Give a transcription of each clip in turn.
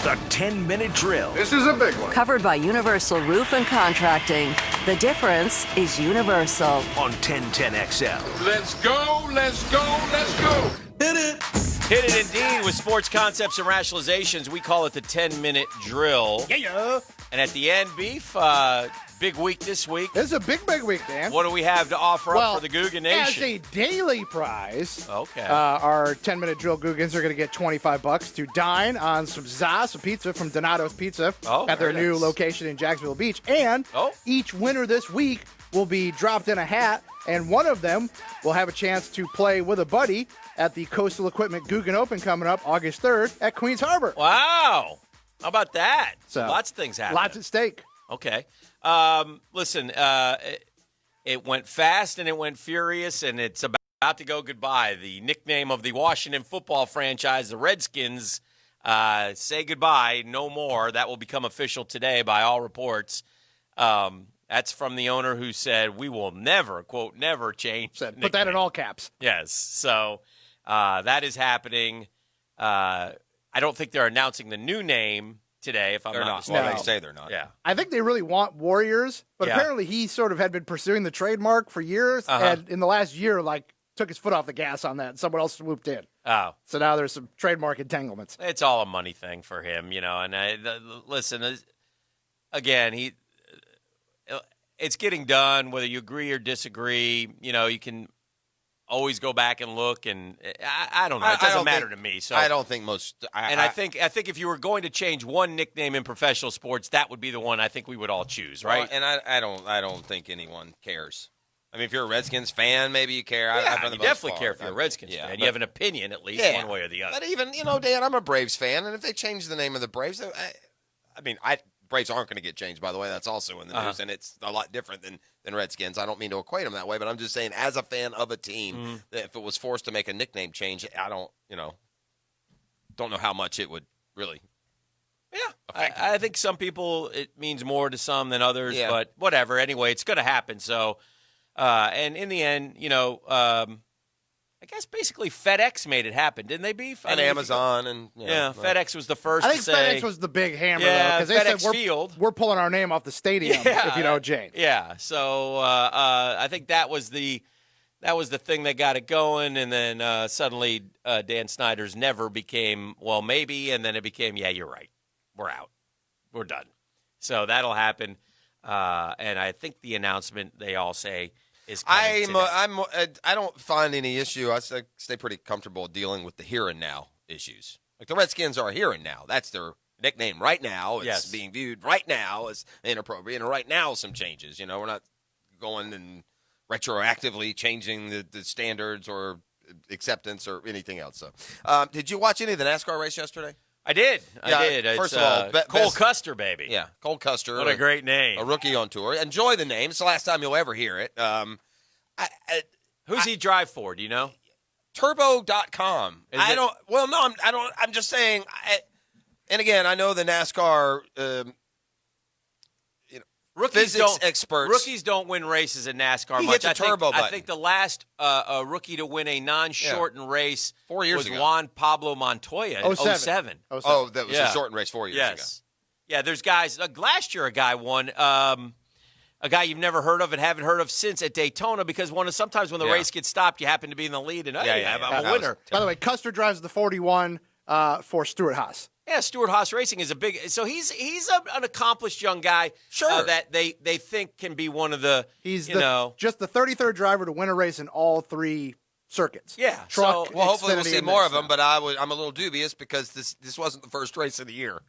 The 10-minute drill. This is a big one. Covered by Universal Roof and Contracting. The difference is Universal. On 1010XL. Let's go, let's go, let's go. Hit it. Hit it indeed with sports concepts and rationalizations. We call it the 10-minute drill. Yeah. And at the end, Beef, big week this week. This is a big week, Dan. What do we have to offer up for the Googan Nation? As a daily prize, okay. Our 10-minute drill Googans are going to get $25 to dine on some pizza from Donato's Pizza at their new location in Jacksonville Beach. And each winner this week will be dropped in a hat, and one of them will have a chance to play with a buddy at the Coastal Equipment Googan Open coming up August 3rd at Queens Harbor. Wow. How about that? So, lots of things happen. Lots at stake. Okay. Listen, it went fast and it went furious, and it's about to go goodbye. The nickname of the Washington football franchise, the Redskins, say goodbye, no more. That will become official today by all reports. That's from the owner who said, we will never, quote, never change. Put that in all caps. Yes. So that is happening. I don't think they're announcing the new name today, if I'm not mistaken. Well, they say they're not. Yeah. I think they really want Warriors, but apparently he sort of had been pursuing the trademark for years, and in the last year, took his foot off the gas on that, and someone else swooped in. Oh. So now there's some trademark entanglements. It's all a money thing for him, and listen, again, it's getting done, whether you agree or disagree. You can always go back and look, and I don't know. It doesn't matter to me. So I don't think most. I think if you were going to change one nickname in professional sports, that would be the one I think we would all choose, right? Well, and I don't think anyone cares. I mean, if you're a Redskins fan, maybe you care. Yeah, you definitely care if you're a Redskins fan. You have an opinion, at least, one way or the other. But even, Dan, I'm a Braves fan, and if they change the name of the Braves, Braves aren't going to get changed, by the way. That's also in the news, and it's a lot different than Redskins. I don't mean to equate them that way, but I'm just saying, as a fan of a team, that if it was forced to make a nickname change, I don't know how much it would really. Yeah, I think some people it means more to some than others, but whatever. Anyway, it's going to happen. So, and in the end, I guess basically FedEx made it happen, didn't they, Beef? And Amazon and FedEx was the first. I think to say, FedEx was the big hammer, yeah, though, because they said we're pulling our name off the stadium if you know Jane. Yeah, so I think that was the thing that got it going, and then suddenly Dan Snyder's never became maybe, and then it became you're right, we're out, we're done. So that'll happen, and I think the announcement they all say. I don't find any issue. I stay pretty comfortable dealing with the here and now issues. Like the Redskins are here and now. That's their nickname right now. It's being viewed right now as inappropriate. And right now, some changes. We're not going and retroactively changing the standards or acceptance or anything else. So, did you watch any of the NASCAR race yesterday? I did. First of all, Cole Custer, baby. Yeah, Cole Custer. What a great name. A rookie on tour. Enjoy the name. It's the last time you'll ever hear it. Who's he drive for? Do you know? Turbo.com. I'm just saying. And again, I know the NASCAR physics experts. Rookies don't win races in NASCAR he much. Hit the turbo button. I think the last rookie to win a non-shortened race 4 years was ago. Juan Pablo Montoya in 07. Oh, that was a shortened race 4 years ago. Yeah, there's guys. Last year, a guy won. A guy you've never heard of and haven't heard of since at Daytona because sometimes when the race gets stopped, you happen to be in the lead and I'm a winner. By the way, Custer drives the 41 for Stuart Haas. Yeah, Stuart Haas Racing is a big. So he's an accomplished young guy. Sure, that they think can be one of the. He's just the 33rd driver to win a race in all three circuits. Yeah, truck. Well, hopefully we'll see more of them. But I'm a little dubious because this wasn't the first race of the year.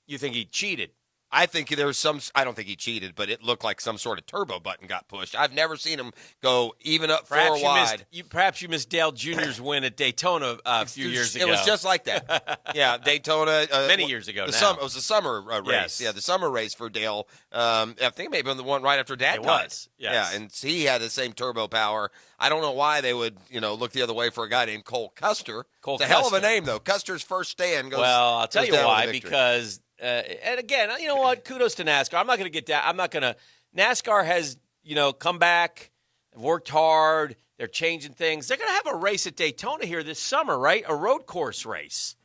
You think he cheated? I think there was I don't think he cheated, but it looked like some sort of turbo button got pushed. I've never seen him go even up four wide. Perhaps you missed Dale Jr.'s win at Daytona a few years ago. It was just like that. Yeah, Daytona. Many years ago it was a summer race. Yes. Yeah, the summer race for Dale. I think it may have been the one right after Dad died. Yes. Yeah, and he had the same turbo power. I don't know why they would, look the other way for a guy named Cole Custer. It's a hell of a name, though. Custer's first stand goes. Well, I'll tell you why. Victory. Because. And again, you know what? Kudos to NASCAR. I'm not going to get down. NASCAR has, come back, worked hard. They're changing things. They're going to have a race at Daytona here this summer, right? A road course race.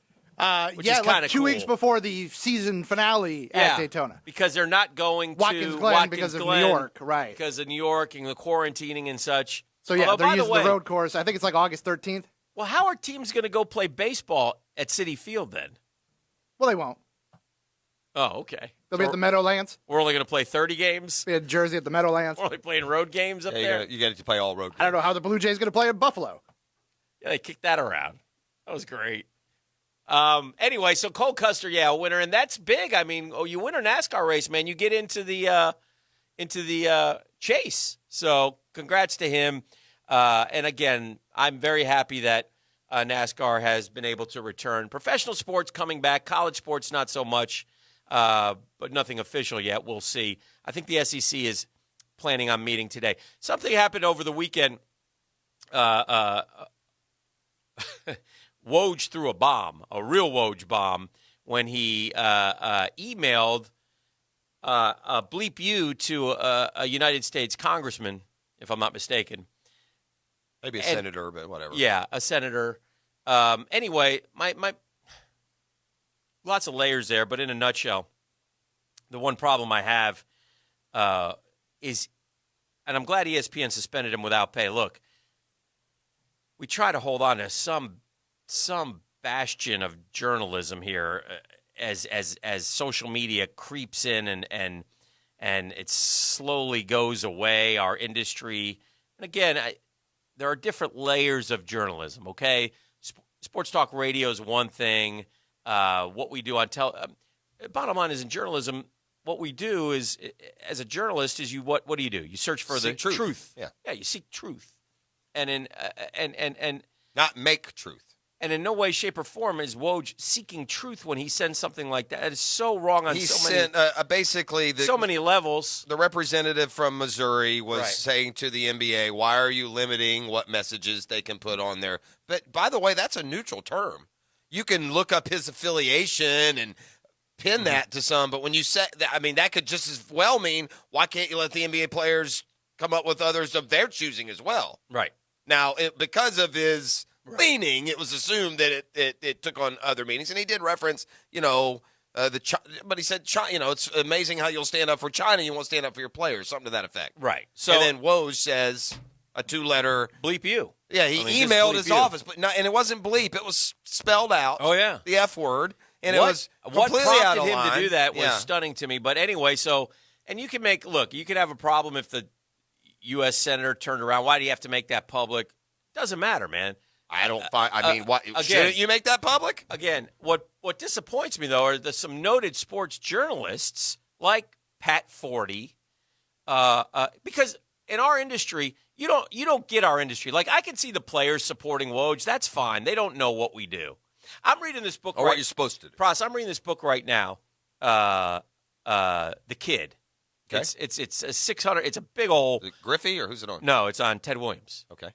which is kind of 2 weeks before the season finale at Daytona. Because they're not going Watkins to Glen Watkins because of Glen New York, right? Because of New York and the quarantining and such. So, yeah, they're using the road course. I think it's like August 13th. Well, how are teams going to go play baseball at Citi Field then? Well, they won't. Oh, okay. They'll be at the Meadowlands. We're only going to play 30 games? Be at Jersey at the Meadowlands. We're only playing road games up there? You got to play all road games. I don't know how the Blue Jays going to play at Buffalo. Yeah, they kicked that around. That was great. Anyway, so Cole Custer, a winner, and that's big. I mean, you win a NASCAR race, man. You get into the chase. So congrats to him. And again, I'm very happy that NASCAR has been able to return. Professional sports coming back, college sports not so much, but nothing official yet. We'll see. I think the SEC is planning on meeting today. Something happened over the weekend. Woj threw a bomb, a real Woj bomb, when he emailed a bleep you to a United States congressman, if I'm not mistaken. Maybe a senator, but whatever. Yeah, a senator. Anyway, my lots of layers there, but in a nutshell, the one problem I have is, and I'm glad ESPN suspended him without pay. Look, we try to hold on to some bastion of journalism here as social media creeps in and it slowly goes away. Our industry, and again, there are different layers of journalism. Okay, sports talk radio is one thing. What we do on bottom line is in journalism, what we do is, as a journalist, is what do you do? You search for the truth. Yeah, you seek truth, and not make truth. And in no way, shape, or form is Woj seeking truth when he sends something like that. It is so wrong on so many. Basically so many levels. The representative from Missouri was saying to the NBA, "Why are you limiting what messages they can put on there?" But by the way, that's a neutral term. You can look up his affiliation and pin that to some. But when you say that, I mean, that could just as well mean, why can't you let the NBA players come up with others of their choosing as well? Right. Now, because of his leaning, it was assumed that it took on other meanings, and he did reference, but he said, it's amazing how you'll stand up for China, you won't stand up for your players, something to that effect. Right. So, and then Woj says a 2-letter bleep you. Yeah, he emailed his office, and it wasn't bleep; it was spelled out. Oh yeah, the F word, and it was what completely out of prompted him line. to do that was stunning to me. But anyway, and you can you could have a problem if the U.S. senator turned around. Why do you have to make that public? Doesn't matter, man. I don't find. I mean, what shouldn't you make that public? Again, what disappoints me though are some noted sports journalists like Pat Forty, because in our industry, you don't get our industry. Like, I can see the players supporting Woj. That's fine. They don't know what we do. I'm reading this book. What you're supposed to do. Pross, I'm reading this book right now. The Kid. Okay. It's a 600. It's a big old. Is it Griffey or who's it on? No, it's on Ted Williams. Okay.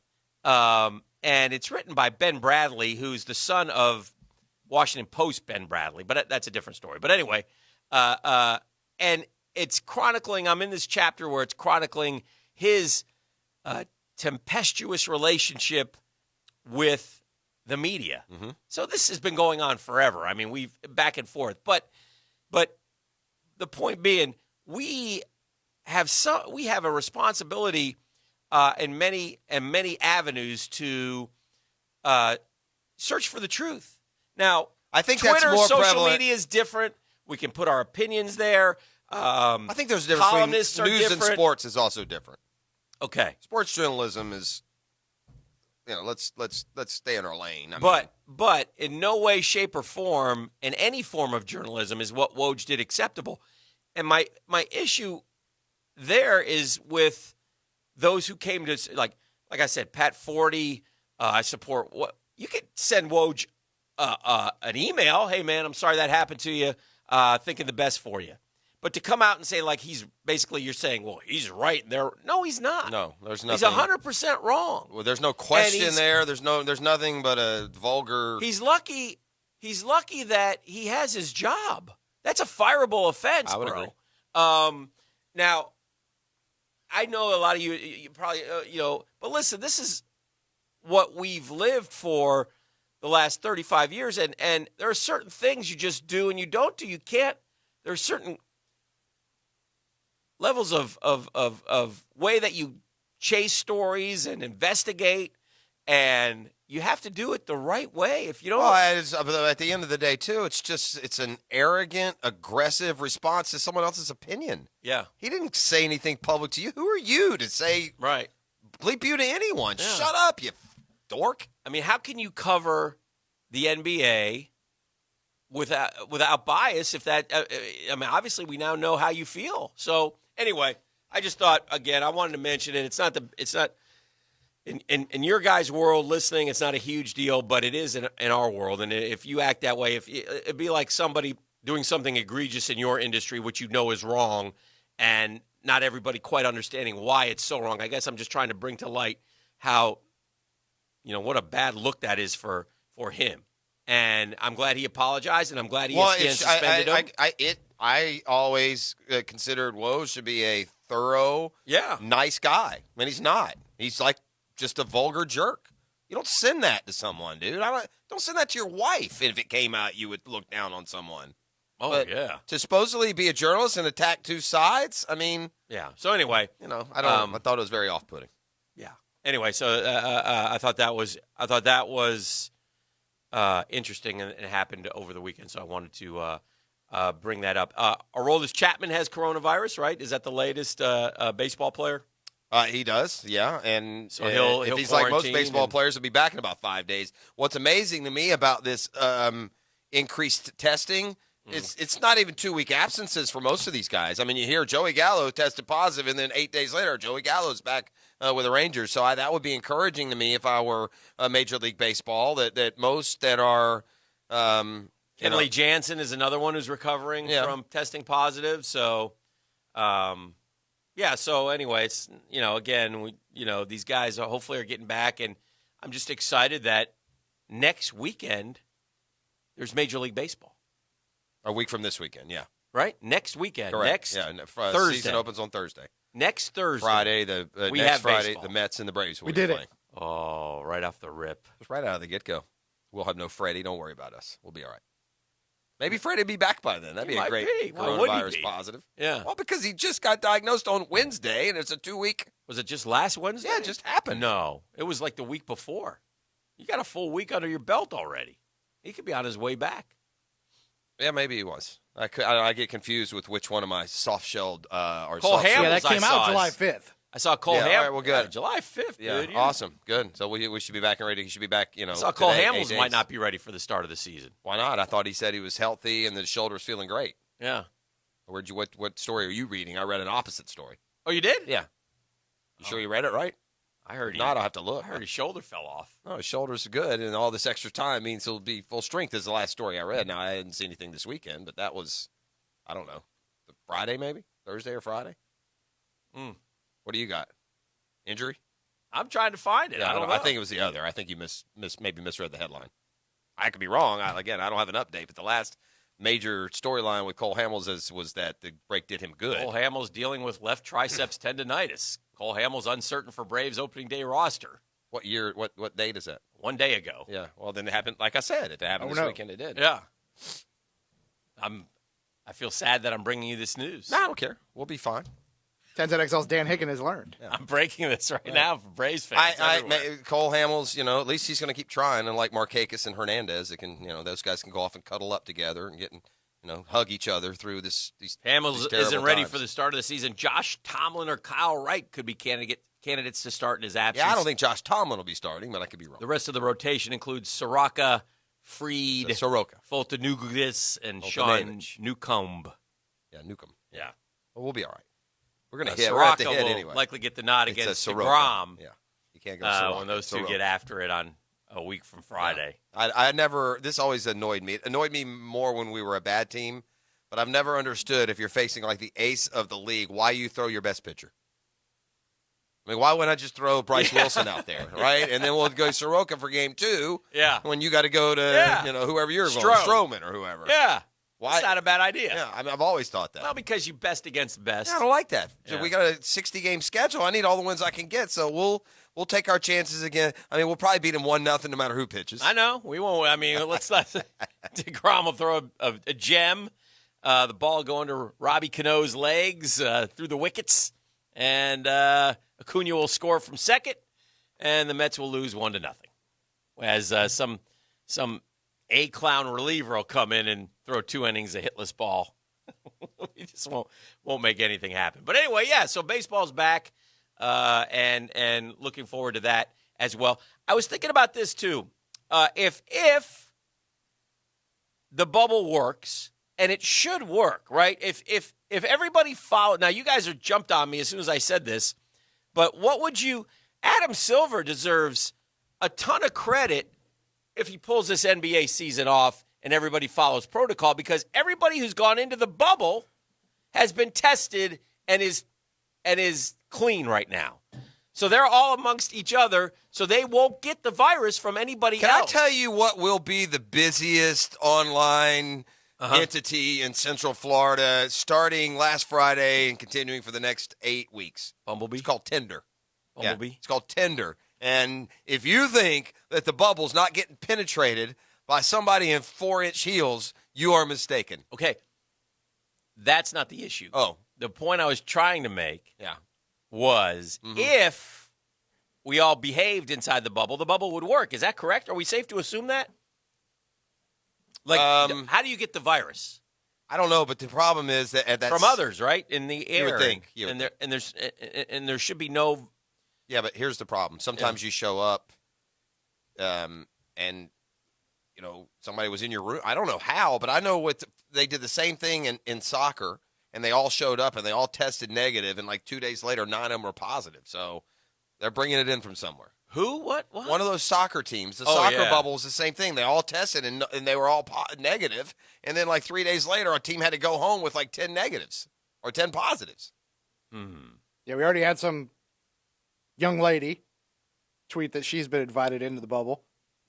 And it's written by Ben Bradley, who's the son of Washington Post Ben Bradley, but that's a different story. But anyway, and it's chronicling. I'm in this chapter where it's chronicling his tempestuous relationship with the media. Mm-hmm. So this has been going on forever. I mean, we've back and forth, but the point being, we have a responsibility in many avenues to search for the truth. Now, I think Twitter, that's more social prevalent. media is different. We can put our opinions there. I think there's a difference between news and sports is also different. Okay, sports journalism is, let's stay in our lane. But in no way, shape, or form, in any form of journalism, is what Woj did acceptable. And my issue there is with those who came to, like I said, Pat Forty. I support what you could send Woj an email. Hey man, I'm sorry that happened to you. Thinking the best for you. But to come out and say, like, he's basically, you're saying, well, he's right there. No, he's not. No, there's nothing. He's 100% wrong. Well, there's no question there. There's nothing but a vulgar. He's lucky that he has his job. That's a fireable offense, I would bro. agree. Now, I know a lot of you probably, but listen, this is what we've lived for the last 35 years, and there are certain things you just do and you don't do. You can't. There are certain levels of way that you chase stories and investigate, and you have to do it the right way. If you don't, well, at the end of the day, too, it's an arrogant, aggressive response to someone else's opinion. Yeah, he didn't say anything public to you. Who are you to say bleep you to anyone? Yeah. Shut up, you dork. I mean, how can you cover the NBA without bias? If that, I mean, obviously we now know how you feel. So anyway, I just thought again I wanted to mention it. It's not in your guys' world listening. It's not a huge deal, but it is in our world. And if you act that way, it'd be like somebody doing something egregious in your industry, which you know is wrong, and not everybody quite understanding why it's so wrong. I guess I'm just trying to bring to light how, what a bad look that is for him. And I'm glad he apologized, and I'm glad ESPN suspended him. I always considered Woj to be a thorough, nice guy. I mean, he's not. He's like just a vulgar jerk. You don't send that to someone, dude. Don't send that to your wife. If it came out, you would look down on someone. Oh, but yeah. To supposedly be a journalist and attack two sides, I mean. Yeah. So anyway. I thought it was very off-putting. Yeah. Anyway, so I thought that was interesting, and it happened over the weekend, so I wanted to bring that up. Aroldis Chapman has coronavirus, right? Is that the latest baseball player? He does, yeah. And so he'll if he's like most baseball players, he'll be back in about 5 days. What's amazing to me about this increased testing is it's not even 2-week absences for most of these guys. I mean, you hear Joey Gallo tested positive, and then 8 days later, Joey Gallo's back with the Rangers. So that would be encouraging to me if I were Major League Baseball, that most that are Kenley Jansen is another one who's recovering from testing positive. So, so anyway, it's, again, these guys hopefully are getting back, and I'm just excited that next weekend there's Major League Baseball. A week from this weekend, yeah. Right? Next weekend. Correct. Thursday. Season opens on Thursday. Next Thursday. Friday, next Friday, baseball. the Mets and the Braves will We be did playing. it. Oh, right off the rip. Just right out of the get-go. We'll have no Freddie. Don't worry about us. We'll be all right. Maybe Freddie will be back by then. That'd be a great coronavirus positive. Yeah. Well, because he just got diagnosed on Wednesday, and it's a 2-week. Was it just last Wednesday? Yeah, it just happened. No, it was like the week before. You got a full week under your belt already. He could be on his way back. Yeah, maybe he was. I get confused with which one of my soft-shelled are Cole soft-shelled. Hamels, Yeah, that came out July 5th. I saw Cole Hamels. All right, well, good. July 5th, yeah, dude. Awesome. Good. So we should be back and ready. He should be back, I saw Cole Hamels might not be ready for the start of the season. Why not? I thought he said he was healthy and the shoulder was feeling great. Yeah. What story are you reading? I read an opposite story. Oh, you did? Yeah. You sure you read it right? I heard if not, I'll have to look. I heard his shoulder fell off. No, his shoulder's good, and all this extra time means he'll be full strength is the last story I read. Now, I didn't see anything this weekend, but that was, I don't know, Friday maybe? Thursday or Friday? What do you got? Injury? I'm trying to find it. Yeah, I don't know. I think it was the other. I think you maybe misread the headline. I could be wrong. I don't have an update, but the last major storyline with Cole Hamels was that the break did him good. Cole Hamels dealing with left triceps tendonitis. Cole Hamels uncertain for Braves opening day roster. What year? What date is that? 1 day ago. Yeah. Well, then it happened. Like I said, if it happened this weekend, it did. Yeah. I feel sad that I'm bringing you this news. No, I don't care. We'll be fine. 1010XL's Dan Hicken has learned. Yeah. I'm breaking this right now for Braves fans. Cole Hamels, at least he's going to keep trying. And like Markakis and Hernandez, it can, those guys can go off and cuddle up together and hug each other through these. Hamels isn't ready for the start of the season. Josh Tomlin or Kyle Wright could be candidates to start in his absence. Yeah, I don't think Josh Tomlin will be starting, but I could be wrong. The rest of the rotation includes Soroka, Freed, Fultonugis, and Sean Newcomb. Yeah, Newcomb. Yeah. Well, we'll be all right. We're going to hit. We're at the hit will anyway. Likely get the nod against DeGrom. Yeah, you can't go Soroka. When those two get after it on a week from Friday. Yeah. This always annoyed me. It annoyed me more when we were a bad team, but I've never understood if you're facing like the ace of the league, why you throw your best pitcher. I mean, why wouldn't I just throw Bryce Wilson out there, right? And then we'll go Soroka for game 2. Yeah. When you got to go to whoever you're going, Stroman or whoever. Yeah. Why? It's not a bad idea. Yeah, I've always thought that. Well, because you best against best. Yeah, I don't like that. Yeah. So we got a 60-game schedule. I need all the wins I can get, so we'll take our chances again. I mean, we'll probably beat them 1-0 no matter who pitches. I know. We won't. I mean, let's not. DeGrom will throw a gem. The ball going to Robbie Cano's legs through the wickets. And Acuna will score from second. And the Mets will lose 1-0. As some A-clown reliever will come in and throw 2 innings of hitless ball. We just won't make anything happen. But anyway, yeah, so baseball's back, and looking forward to that as well. I was thinking about this too. If the bubble works, and it should work, right? If everybody followed, now you guys are jumped on me as soon as I said this, but what would you? Adam Silver deserves a ton of credit if he pulls this NBA season off and everybody follows protocol, because everybody who's gone into the bubble has been tested and is clean right now. So they're all amongst each other, so they won't get the virus from anybody else. Can I tell you what will be the busiest online entity in Central Florida starting last Friday and continuing for the next 8 weeks? Bumblebee? It's called Tinder. Bumblebee? Yeah, it's called Tinder. And if you think that the bubble's not getting penetrated by somebody in 4-inch heels, you are mistaken. Okay. That's not the issue. Oh. The point I was trying to make was if we all behaved inside the bubble would work. Is that correct? Are we safe to assume that? Like, how do you get the virus? I don't know, but the problem is that that's from others, right? In the air. You would think. And there should be no. Yeah, but here's the problem. Sometimes you show up, and somebody was in your room. I don't know how, but I know they did the same thing in soccer, and they all showed up and they all tested negative, and like 2 days later, 9 of them were positive. So they're bringing it in from somewhere. Who? What? One of those soccer teams. The soccer bubble is the same thing. They all tested and they were all negative, and then like 3 days later, a team had to go home with like 10 negatives or 10 positives. Mm-hmm. Yeah, we already had some young lady tweet that she's been invited into the bubble.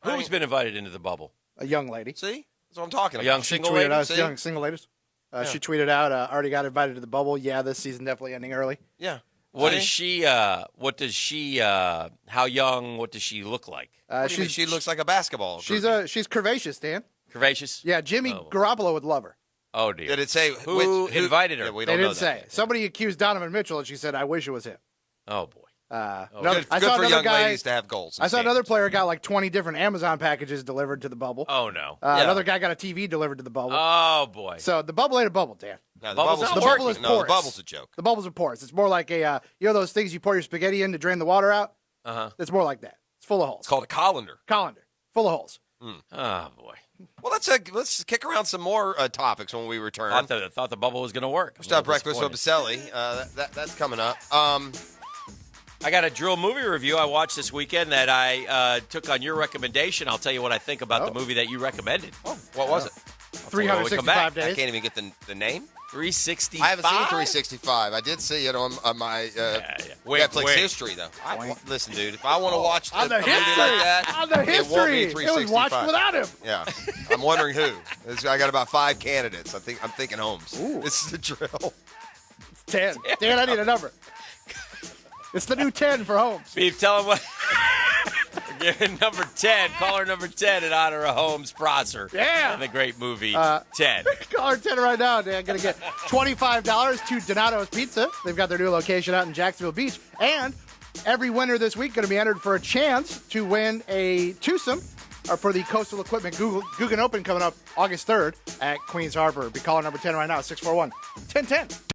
Who's been invited into the bubble? A young lady. See? That's what I'm talking about. A young single lady? Young single ladies. She tweeted out, already got invited to the bubble. Yeah, this season definitely ending early. Yeah. What is she, how young, what does she look like? She looks like a basketball. She's curvaceous, Dan. Curvaceous? Yeah, Jimmy Garoppolo would love her. Oh, dear. Did it say who invited her? Yeah, we they don't know didn't say. Somebody accused Donovan Mitchell, and she said, I wish it was him. Oh, boy. Good for young ladies to have goals. I saw another player got like 20 different Amazon packages delivered to the bubble. Oh, no. Another guy got a TV delivered to the bubble. Oh, boy. So the bubble ain't a bubble, Dan. No, the bubble is porous. No, the bubble's a joke. The bubble's a porous. It's more like those things you pour your spaghetti in to drain the water out? Uh-huh. It's more like that. It's full of holes. It's called a colander. Colander. Full of holes. Oh, boy. Well, let's kick around some more topics when we return. I thought the bubble was going to work. Stop breakfast with Baselli. That's coming up. I got a drill movie review I watched this weekend that I took on your recommendation. I'll tell you what I think about the movie that you recommended. Oh, what was it? 365 days. I can't even get the name. 365? I haven't seen 365. I did see it on my Netflix history, though. Listen, dude, if I want to watch on the history, like that, on the history, it was watched without him. Yeah, I'm wondering who. I got about 5 candidates. I'm thinking Holmes. Ooh. This is the drill. 10. Dan, I need a number. It's the new 10 for Holmes. Beef, tell him what. We're giving number 10, caller number 10 in honor of Holmes Prosser. Yeah. And the great movie 10. Caller 10 right now, Dan. Going to get $25 to Donato's Pizza. They've got their new location out in Jacksonville Beach. And every winner this week going to be entered for a chance to win a twosome for the Coastal Equipment Guggen Open coming up August 3rd at Queens Harbor. Be caller number 10 right now, 641-1010.